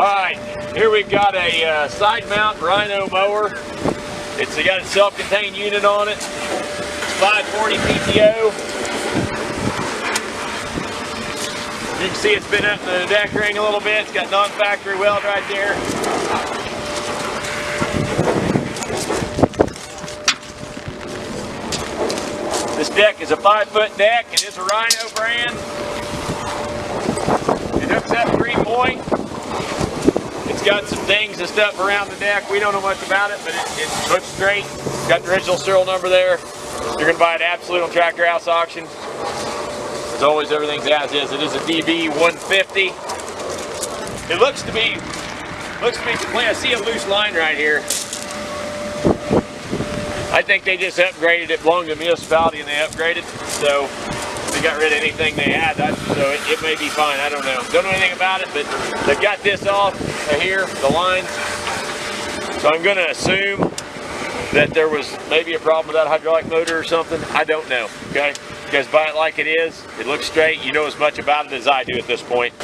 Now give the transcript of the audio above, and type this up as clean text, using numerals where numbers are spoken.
Alright, here we've got a side mount RHINO mower. It's got a self-contained unit on it. It's 540 PTO. You can see it's been up in the deck ring a little bit. It's got non-factory weld right there. This deck is a 5-foot deck. It is a RHINO brand. It hooks up 3-point. It's got some things and stuff around the deck. We don't know much about it, but it hooks straight. It's got the original serial number there. You're going to buy it absolute on Tractor House auction. As always, everything's as is. It is a DB150. It looks to be complete. I see a loose line right here. I think they just upgraded it. It belonged to the municipality and they upgraded. So they got rid of anything they had. So it may be fine. I don't know. Don't know anything about it, but they've got this off here, the lines. So I'm going to assume that there was maybe a problem with that hydraulic motor or something. I don't know. Okay? You guys buy it like it is. It looks straight. You know as much about it as I do at this point.